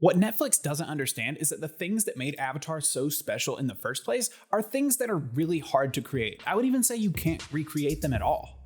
What Netflix doesn't understand is that the things that made Avatar so special in the first place are things that are really hard to create. I would even say you can't recreate them at all.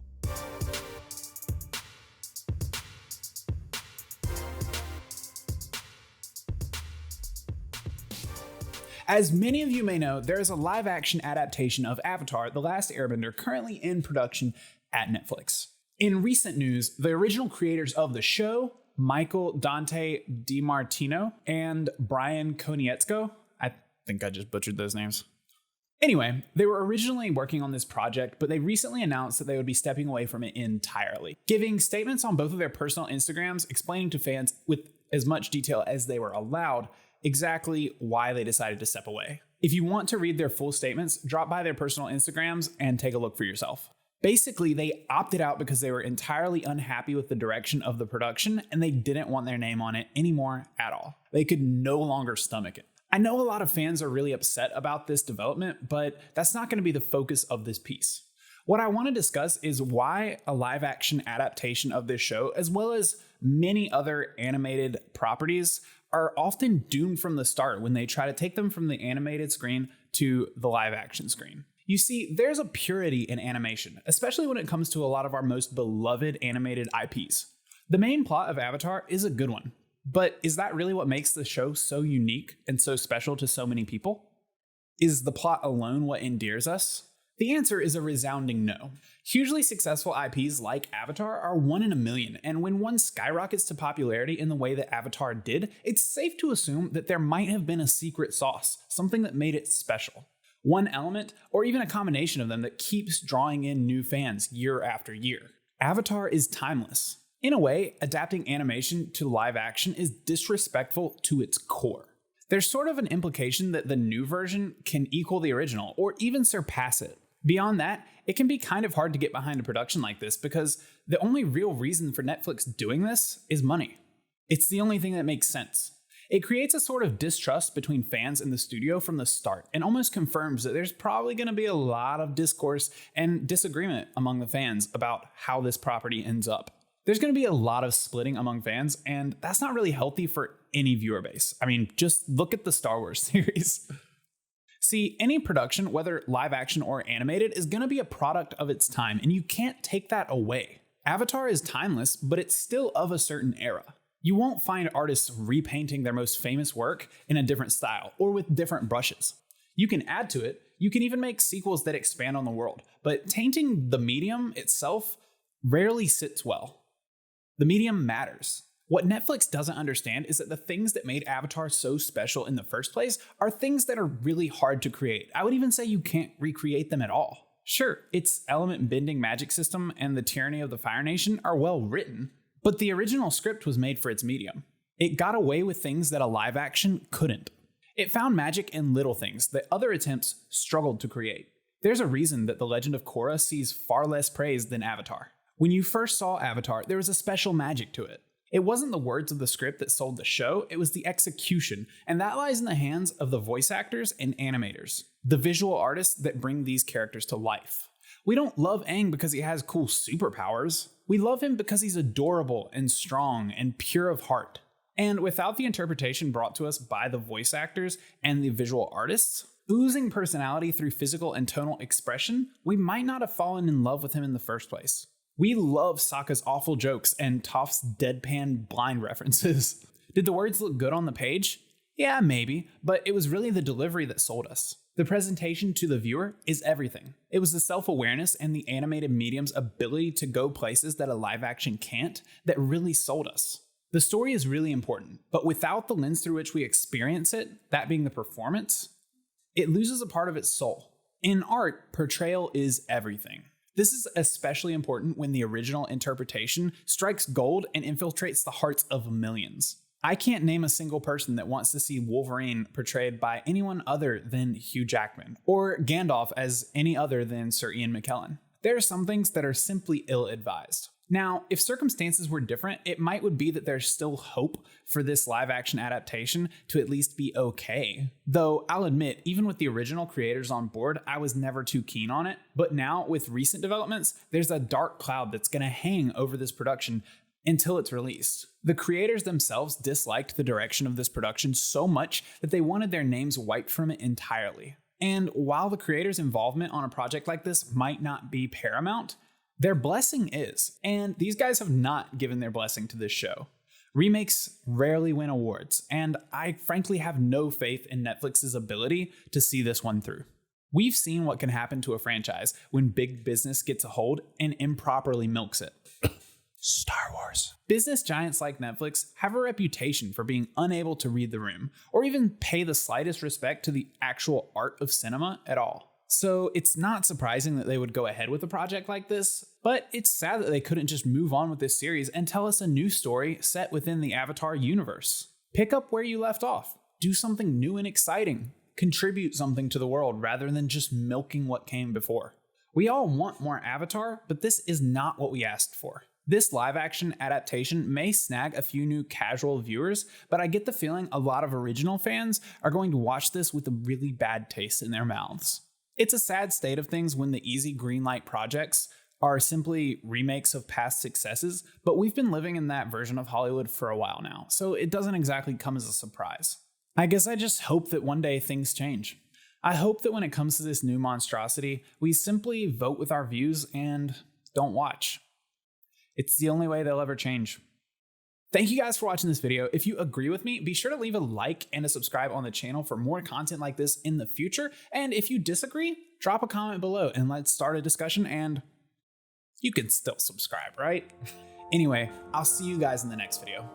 As many of you may know, there is a live-action adaptation of Avatar: The Last Airbender currently in production at Netflix. In recent news, the original creators of the show, Michael Dante DiMartino and Brian Konietzko, I think I just butchered those names. Anyway, they were originally working on this project, but they recently announced that they would be stepping away from it entirely, giving statements on both of their personal Instagrams explaining to fans with as much detail as they were allowed exactly why they decided to step away. If you want to read their full statements, drop by their personal Instagrams and take a look for yourself. Basically, they opted out because they were entirely unhappy with the direction of the production and they didn't want their name on it anymore at all. They could no longer stomach it. I know a lot of fans are really upset about this development, but that's not going to be the focus of this piece. What I want to discuss is why a live-action adaptation of this show, as well as many other animated properties, are often doomed from the start when they try to take them from the animated screen to the live-action screen. You see, there's a purity in animation, especially when it comes to a lot of our most beloved animated IPs. The main plot of Avatar is a good one, but is that really what makes the show so unique and so special to so many people? Is the plot alone what endears us? The answer is a resounding no. Hugely successful IPs like Avatar are one in a million, and when one skyrockets to popularity in the way that Avatar did, it's safe to assume that there might have been a secret sauce, something that made it special. One element, or even a combination of them, that keeps drawing in new fans year after year. Avatar is timeless. In a way, adapting animation to live action is disrespectful to its core. There's sort of an implication that the new version can equal the original, or even surpass it. Beyond that, it can be kind of hard to get behind a production like this because the only real reason for Netflix doing this is money. It's the only thing that makes sense. It creates a sort of distrust between fans and the studio from the start and almost confirms that there's probably going to be a lot of discourse and disagreement among the fans about how this property ends up. There's going to be a lot of splitting among fans, and that's not really healthy for any viewer base. I mean, just look at the Star Wars series. See, any production, whether live action or animated, is going to be a product of its time, and you can't take that away. Avatar is timeless, but it's still of a certain era. You won't find artists repainting their most famous work in a different style or with different brushes. You can add to it, you can even make sequels that expand on the world, but tainting the medium itself rarely sits well. The medium matters. What Netflix doesn't understand is that the things that made Avatar so special in the first place are things that are really hard to create. I would even say you can't recreate them at all. Sure, its element-bending magic system and the tyranny of the Fire Nation are well written, but the original script was made for its medium. It got away with things that a live action couldn't. It found magic in little things that other attempts struggled to create. There's a reason that The Legend of Korra sees far less praise than Avatar. When you first saw Avatar, there was a special magic to it. It wasn't the words of the script that sold the show, it was the execution, and that lies in the hands of the voice actors and animators, the visual artists that bring these characters to life. We don't love Aang because he has cool superpowers. We love him because he's adorable and strong and pure of heart. And without the interpretation brought to us by the voice actors and the visual artists, oozing personality through physical and tonal expression, we might not have fallen in love with him in the first place. We love Sokka's awful jokes and Toph's deadpan blind references. Did the words look good on the page? Yeah, maybe, but it was really the delivery that sold us. The presentation to the viewer is everything. It was the self-awareness and the animated medium's ability to go places that a live action can't that really sold us. The story is really important, but without the lens through which we experience it, that being the performance, it loses a part of its soul. In art, portrayal is everything. This is especially important when the original interpretation strikes gold and infiltrates the hearts of millions. I can't name a single person that wants to see Wolverine portrayed by anyone other than Hugh Jackman, or Gandalf as any other than Sir Ian McKellen. There are some things that are simply ill-advised. Now, if circumstances were different, it would be that there's still hope for this live-action adaptation to at least be okay. Though, I'll admit, even with the original creators on board, I was never too keen on it. But now, with recent developments, there's a dark cloud that's going to hang over this production until it's released. The creators themselves disliked the direction of this production so much that they wanted their names wiped from it entirely. And while the creators' involvement on a project like this might not be paramount, their blessing is, and these guys have not given their blessing to this show. Remakes rarely win awards, and I frankly have no faith in Netflix's ability to see this one through. We've seen what can happen to a franchise when big business gets a hold and improperly milks it. Star Wars. Business giants like Netflix have a reputation for being unable to read the room, or even pay the slightest respect to the actual art of cinema at all. So it's not surprising that they would go ahead with a project like this, but it's sad that they couldn't just move on with this series and tell us a new story set within the Avatar universe. Pick up where you left off. Do something new and exciting. Contribute something to the world rather than just milking what came before. We all want more Avatar, but this is not what we asked for. This live-action adaptation may snag a few new casual viewers, but I get the feeling a lot of original fans are going to watch this with a really bad taste in their mouths. It's a sad state of things when the easy greenlight projects are simply remakes of past successes, but we've been living in that version of Hollywood for a while now, so it doesn't exactly come as a surprise. I guess I just hope that one day things change. I hope that when it comes to this new monstrosity, we simply vote with our views and don't watch. It's the only way they'll ever change. Thank you guys for watching this video. If you agree with me, be sure to leave a like and a subscribe on the channel for more content like this in the future. And if you disagree, drop a comment below and let's start a discussion, and you can still subscribe, right? Anyway, I'll see you guys in the next video.